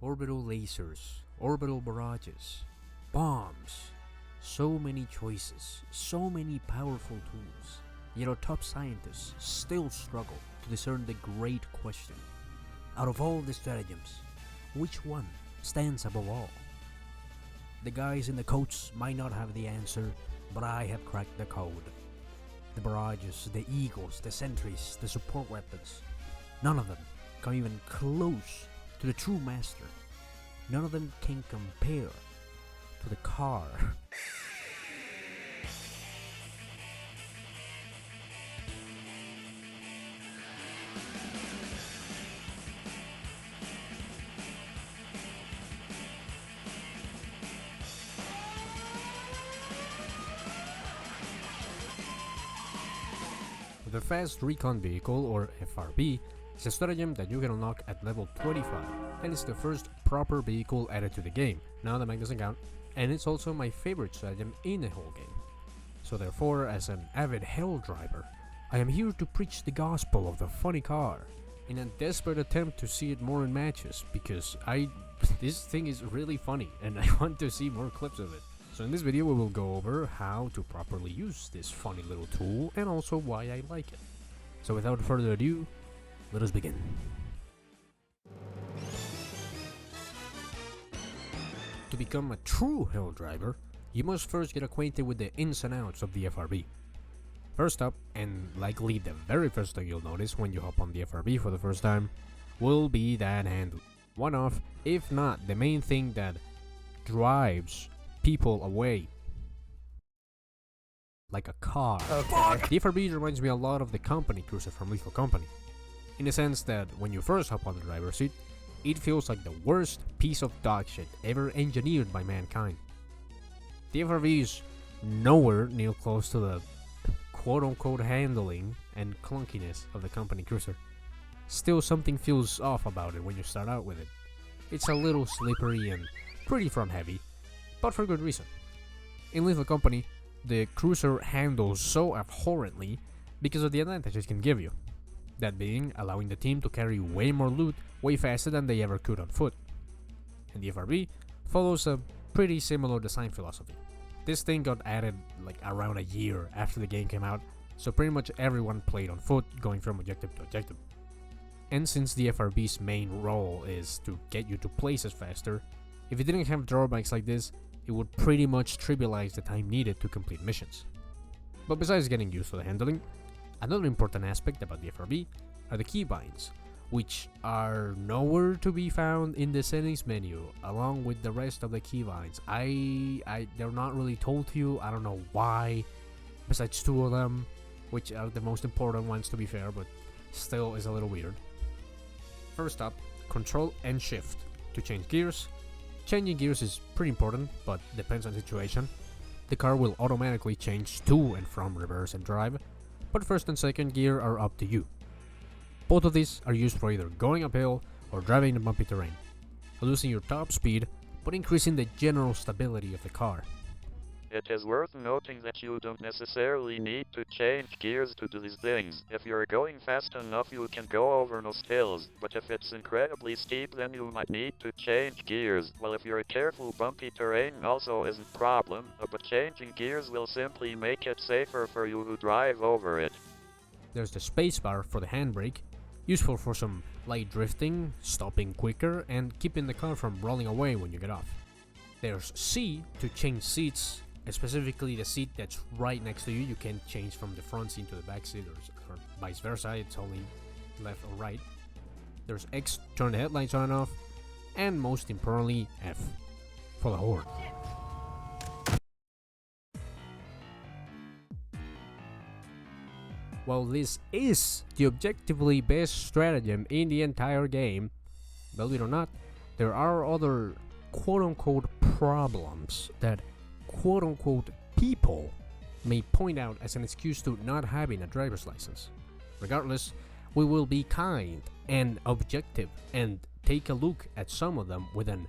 orbital lasers, orbital barrages, bombs. So many choices, so many powerful tools. Yet our top scientists still struggle to discern the great question. Out of all the stratagems, which one stands above all? The guys in the coats might not have the answer, but I have cracked the code. The barrages, the eagles, the sentries, the support weapons. None of them come even close to the true master. None of them can compare to the car. The Fast Recon Vehicle, or FRV, is a stratagem that you can unlock at level 25, and it's the first proper vehicle added to the game. Now the mag doesn't count, and it's also my favorite stratagem in the whole game. So therefore, as an avid Helldriver, I am here to preach the gospel of the funny car, in a desperate attempt to see it more in matches, because this thing is really funny, and I want to see more clips of it. So in this video we will go over how to properly use this funny little tool and also why I like it. So without further ado, let us begin. To become a true Helldriver, you must first get acquainted with the ins and outs of the FRV. First up, and likely the very first thing you'll notice when you hop on the FRV for the first time, will be that handle. One of, if not the main thing that drives people away like a car. Okay. The FRB reminds me a lot of the company cruiser from Lethal Company, in the sense that when you first hop on the driver's seat, it feels like the worst piece of dog shit ever engineered by mankind. The FRV is nowhere near close to the quote-unquote handling and clunkiness of the company cruiser. Still, something feels off about it when you start out with it. It's a little slippery and pretty front heavy, but for good reason. In Lethal Company, the cruiser handles so abhorrently because of the advantages it can give you. That being, allowing the team to carry way more loot way faster than they ever could on foot. And the FRB follows a pretty similar design philosophy. This thing got added like around a year after the game came out, so pretty much everyone played on foot, going from objective to objective. And since the FRB's main role is to get you to places faster, if it didn't have drawbacks like this, it would pretty much trivialize the time needed to complete missions. But besides getting used to the handling, another important aspect about the FRB are the keybinds, which are nowhere to be found in the settings menu, along with the rest of the keybinds. They're not really told to you, I don't know why, besides two of them, which are the most important ones to be fair, but still is a little weird. First up, Control and Shift to change gears. Changing gears is pretty important, but depends on the situation. The car will automatically change to and from reverse and drive, but first and second gear are up to you. Both of these are used for either going uphill or driving in bumpy terrain, reducing your top speed, but increasing the general stability of the car. It is worth noting that you don't necessarily need to change gears to do these things. If you're going fast enough you can go over most hills, but if it's incredibly steep then you might need to change gears. Well, if you're careful, bumpy terrain also isn't a problem, but changing gears will simply make it safer for you to drive over it. There's the spacebar for the handbrake, useful for some light drifting, stopping quicker, and keeping the car from rolling away when you get off. There's C to change seats, specifically the seat that's right next to you. You can't change from the front seat to the back seat or vice versa, it's only left or right. There's X to turn the headlights on and off, and most importantly F for the horn. While this is the objectively best stratagem in the entire game, believe it or not, there are other quote-unquote problems that quote-unquote people may point out as an excuse to not having a driver's license. Regardless, we will be kind and objective and take a look at some of them with an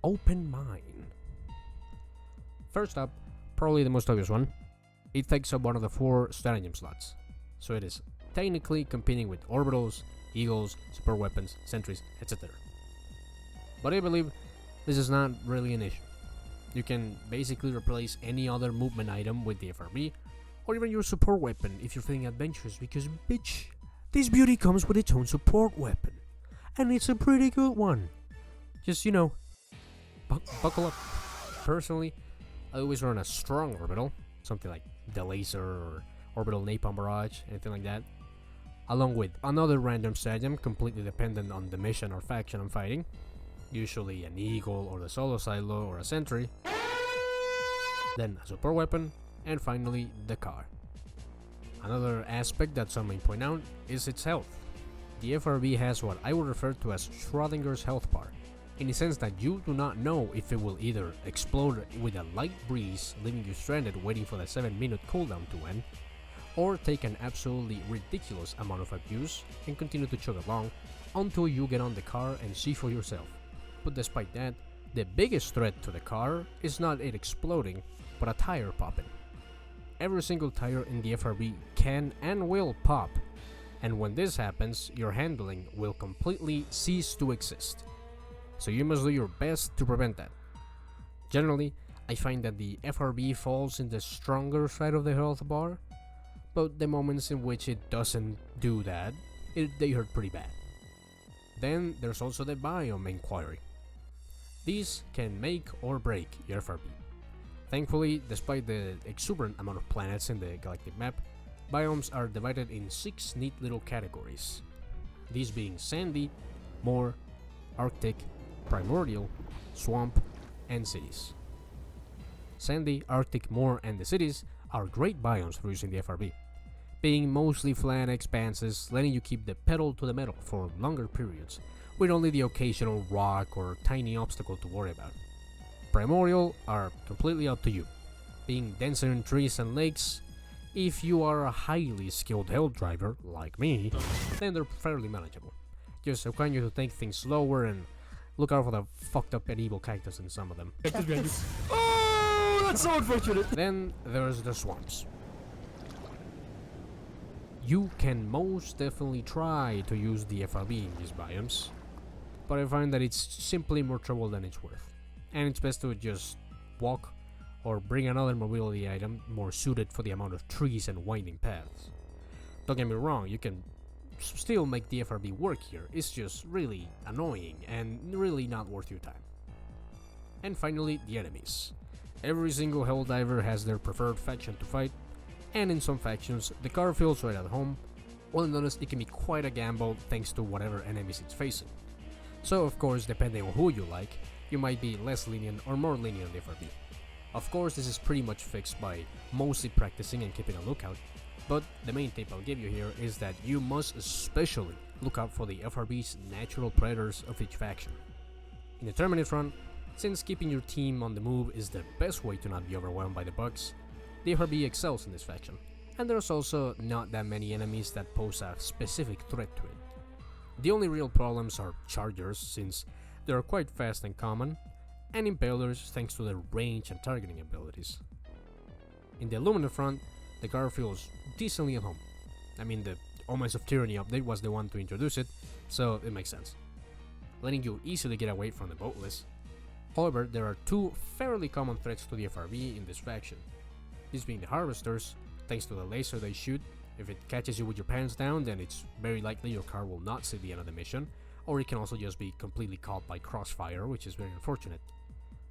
open mind. First up, probably the most obvious one, it takes up one of the 4 stratagem slots, so it is technically competing with orbitals, eagles, super weapons, sentries, etc. but I believe this is not really an issue. You can basically replace any other movement item with the FRB, or even your support weapon if you're feeling adventurous, because bitch, this beauty comes with its own support weapon, and it's a pretty good one. Just, buckle up. Personally, I always run a strong orbital, something like the laser or orbital napalm barrage, anything like that, along with another random stratagem completely dependent on the mission or faction I'm fighting, usually an eagle or the solo silo or a sentry, then a support weapon, and finally the car. Another aspect that some may point out is its health. The FRB has what I would refer to as Schrodinger's health bar, in the sense that you do not know if it will either explode with a light breeze, leaving you stranded waiting for the 7-minute cooldown to end, or take an absolutely ridiculous amount of abuse and continue to chug along until you get on the car and see for yourself. But despite that, the biggest threat to the car is not it exploding, but a tire popping. Every single tire in the FRB can and will pop, and when this happens, your handling will completely cease to exist. So you must do your best to prevent that. Generally, I find that the FRB falls in the stronger side of the health bar, but the moments in which it doesn't do that, they hurt pretty bad. Then there's also the biome inquiry. These can make or break your FRB. Thankfully, despite the exuberant amount of planets in the galactic map, biomes are divided in 6 neat little categories. These being sandy, moor, arctic, primordial, swamp, and cities. Sandy, arctic, moor, and the cities are great biomes for using the FRB, being mostly flat expanses letting you keep the pedal to the metal for longer periods, with only the occasional rock or tiny obstacle to worry about. Primordial are completely up to you, being denser in trees and lakes. If you are a highly skilled hell driver, like me, then they're fairly manageable. Just require you to take things slower and look out for the fucked up and evil cactus in some of them. Oh, that's so unfortunate! Then there's the swamps. You can most definitely try to use the FRB in these biomes, but I find that it's simply more trouble than it's worth, and it's best to just walk or bring another mobility item more suited for the amount of trees and winding paths. Don't get me wrong, you can still make the FRB work here, it's just really annoying and really not worth your time. And finally, the enemies. Every single Helldiver has their preferred faction to fight, and in some factions, the car feels right at home, while in others it can be quite a gamble thanks to whatever enemies it's facing. So of course, depending on who you like, you might be less lenient or more lenient on the FRB. Of course, this is pretty much fixed by mostly practicing and keeping a lookout, but the main tip I'll give you here is that you must especially look out for the FRB's natural predators of each faction. In the Terminate front, since keeping your team on the move is the best way to not be overwhelmed by the bugs, the FRB excels in this faction, and there's also not that many enemies that pose a specific threat to it. The only real problems are chargers, since they are quite fast and common, and impalers thanks to their range and targeting abilities. In the Illuminate front, the car feels decently at home. I mean, the Omens of Tyranny update was the one to introduce it, so it makes sense, letting you easily get away from the boatless. However, there are 2 fairly common threats to the FRB in this faction. These being the Harvesters, thanks to the laser they shoot. If it catches you with your pants down, then it's very likely your car will not see the end of the mission, or it can also just be completely caught by crossfire, which is very unfortunate.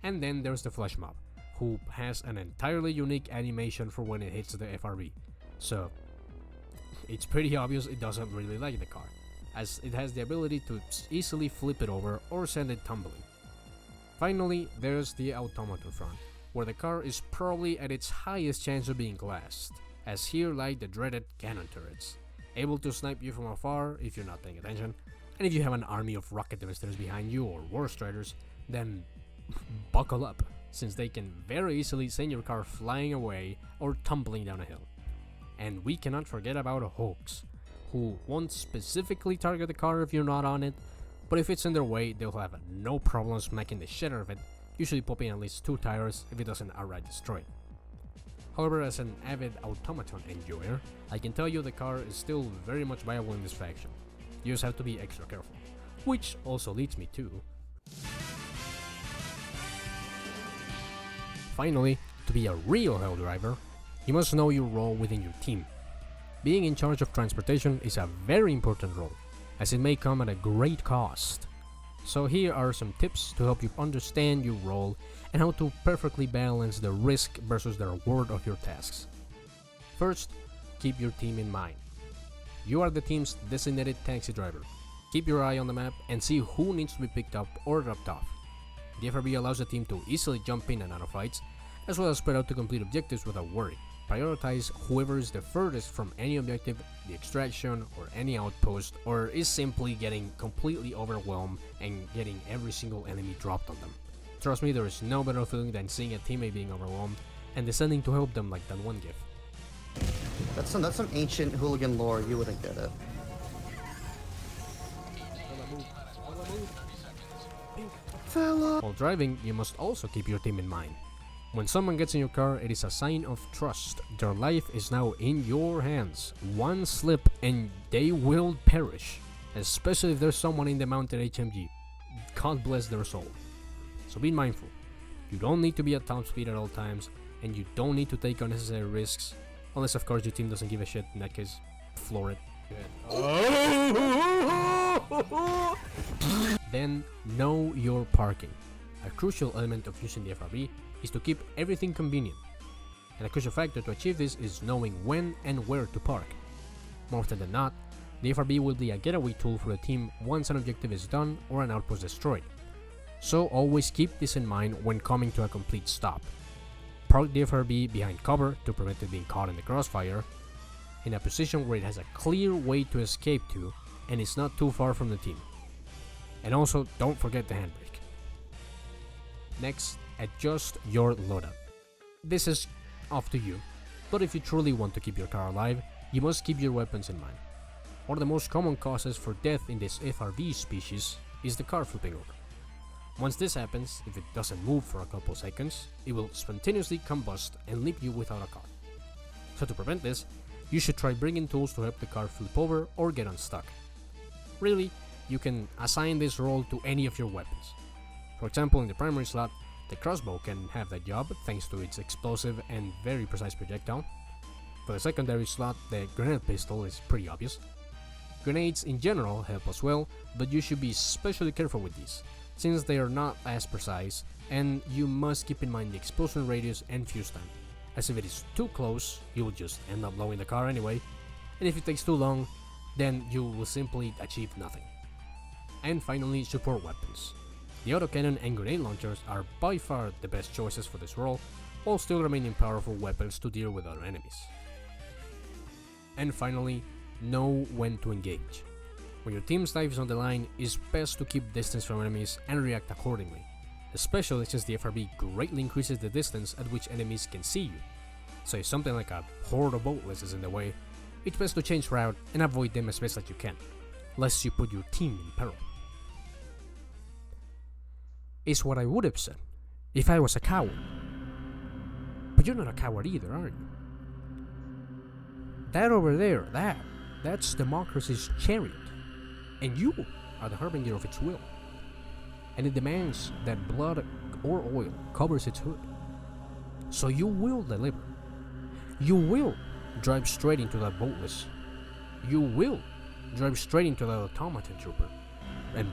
And then there's the Flesh Mob, who has an entirely unique animation for when it hits the FRB, so it's pretty obvious it doesn't really like the car, as it has the ability to easily flip it over or send it tumbling. Finally, there's the Automaton front, where the car is probably at its highest chance of being glassed, as here lie the dreaded cannon turrets, able to snipe you from afar if you're not paying attention, and if you have an army of rocket devastors behind you or war striders, then buckle up, since they can very easily send your car flying away or tumbling down a hill. And we cannot forget about Hoax, who won't specifically target the car if you're not on it, but if it's in their way, they'll have no problem smacking the shit out of it, usually popping at least 2 tires if it doesn't outright destroy it. However, as an avid automaton enjoyer, I can tell you the car is still very much viable in this faction. You just have to be extra careful. Which also leads me to Finally, to be a real Helldriver, you must know your role within your team. Being in charge of transportation is a very important role, as it may come at a great cost. So here are some tips to help you understand your role and how to perfectly balance the risk versus the reward of your tasks. First, keep your team in mind. You are the team's designated taxi driver. Keep your eye on the map and see who needs to be picked up or dropped off. The FRB allows the team to easily jump in and out of fights, as well as spread out to complete objectives without worry. Prioritize whoever is the furthest from any objective, the extraction, or any outpost, or is simply getting completely overwhelmed and getting every single enemy dropped on them. Trust me, there is no better feeling than seeing a teammate being overwhelmed and descending to help them like that one gif. That's some ancient hooligan lore. You wouldn't get it. Fella. While driving, you must also keep your team in mind. When someone gets in your car, it is a sign of trust. Their life is now in your hands. One slip and they will perish. Especially if there's someone in the mounted HMG. God bless their soul. So be mindful. You don't need to be at top speed at all times, and you don't need to take unnecessary risks. Unless of course your team doesn't give a shit, in that case, floor it. Then, know your parking. A crucial element of using the FRB is to keep everything convenient. And a crucial factor to achieve this is knowing when and where to park. More often than not, the FRB will be a getaway tool for the team once an objective is done or an outpost destroyed. So always keep this in mind when coming to a complete stop. Park the FRB behind cover to prevent it being caught in the crossfire, in a position where it has a clear way to escape to and is not too far from the team. And also, don't forget the handbrake. Next, adjust your loadout. This is up to you, but if you truly want to keep your car alive, you must keep your weapons in mind. One of the most common causes for death in this FRV species is the car flipping over. Once this happens, if it doesn't move for a couple seconds, it will spontaneously combust and leave you without a car. So to prevent this, you should try bringing tools to help the car flip over or get unstuck. Really, you can assign this role to any of your weapons. For example, in the primary slot, the crossbow can have that job thanks to its explosive and very precise projectile. For the secondary slot, the grenade pistol is pretty obvious. Grenades in general help as well, but you should be especially careful with these, since they are not as precise, and you must keep in mind the explosion radius and fuse time, as if it is too close, you will just end up blowing the car anyway, and if it takes too long, then you will simply achieve nothing. And finally, support weapons. The autocannon and grenade launchers are by far the best choices for this role, while still remaining powerful weapons to deal with other enemies. And finally, know when to engage. When your team's life is on the line, it's best to keep distance from enemies and react accordingly, especially since the FRB greatly increases the distance at which enemies can see you. So if something like a horde of boatless is in the way, it's best to change route and avoid them as best as you can, lest you put your team in peril. Is what I would have said if I was a coward. But you're not a coward either, are you? That over there, that's democracy's chariot, and you are the harbinger of its will. And it demands that blood or oil covers its hood. So you will deliver. You will drive straight into that boatless. You will drive straight into that automaton trooper, and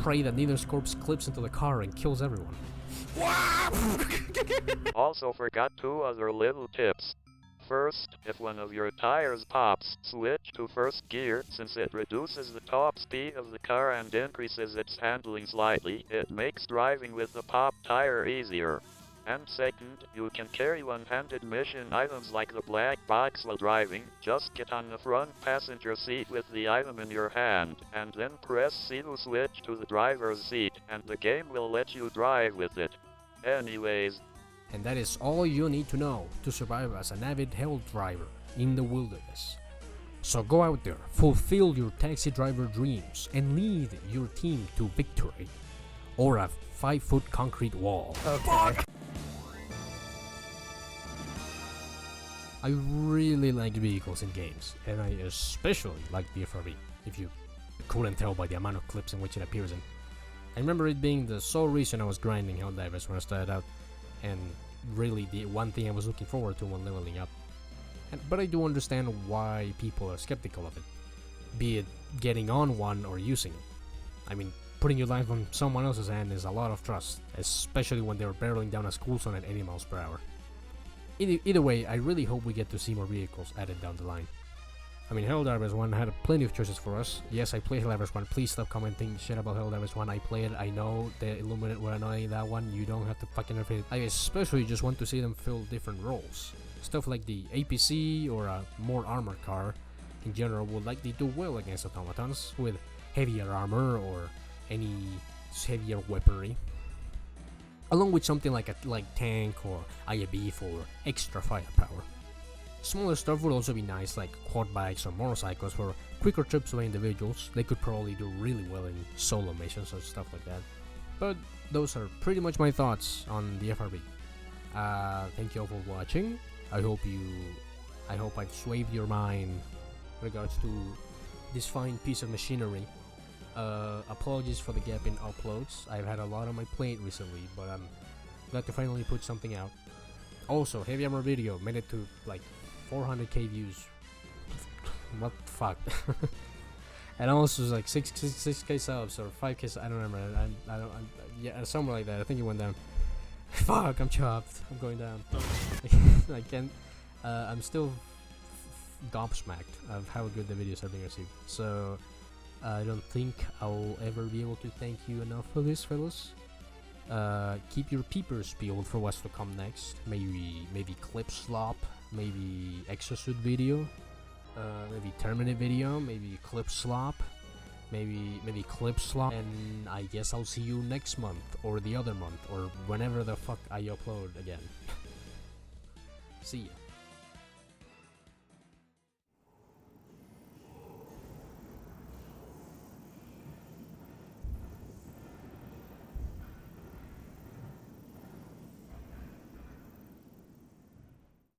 pray that Neither's corpse clips into the car and kills everyone. Also forgot two other little tips. First, if one of your tires pops, switch to first gear since it reduces the top speed of the car and increases its handling slightly. It makes driving with the popped tire easier. And second, you can carry one-handed mission items like the black box while driving. Just get on the front passenger seat with the item in your hand, and then press C to switch to the driver's seat, and the game will let you drive with it. Anyways. And that is all you need to know to survive as an avid Helldriver in the wilderness. So go out there, fulfill your taxi driver dreams, and lead your team to victory. Or a 5-foot concrete wall. Okay. I really like vehicles in games, and I especially like the FRV, if you couldn't tell by the amount of clips in which it appears in. I remember it being the sole reason I was grinding Helldivers when I started out, and really the one thing I was looking forward to when leveling up. But I do understand why people are skeptical of it, be it getting on one or using it. I mean, putting your life on someone else's hand is a lot of trust, especially when they're barreling down a school zone at 80 miles per hour. Either way, I really hope we get to see more vehicles added down the line. I mean, Helldivers 1 had plenty of choices for us. Yes, I played Helldivers 1. Please stop commenting shit about Helldivers 1. I played it. I know the Illuminate were annoying that one. You don't have to fucking repeat it. I especially just want to see them fill different roles. Stuff like the APC or a more armored car in general would likely do well against automatons with heavier armor or any heavier weaponry, along with something like tank or IAB for extra firepower. Smaller stuff would also be nice, like quad bikes or motorcycles for quicker trips by individuals. They could probably do really well in solo missions or stuff like that. But those are pretty much my thoughts on the FRB. Thank you all for watching. I hope I've swayed your mind in regards to this fine piece of machinery. Apologies for the gap in uploads. I've had a lot on my plate recently, but I'm glad to finally put something out. Also, Heavy Armor video made it to like 400k views. What the fuck? And also it was like 6k subs or 5k. I don't remember. Yeah, somewhere like that. I think it went down. Fuck, I'm chopped. I'm going down. I can't. I'm still gobsmacked of how good the videos are being received. So I don't think I'll ever be able to thank you enough for this, fellas. Keep your peepers peeled for what's to come next. Maybe clip slop, maybe exosuit video, maybe terminate video, maybe clip slop, maybe clip slop, and I guess I'll see you next month or the other month or whenever the fuck I upload again. See ya.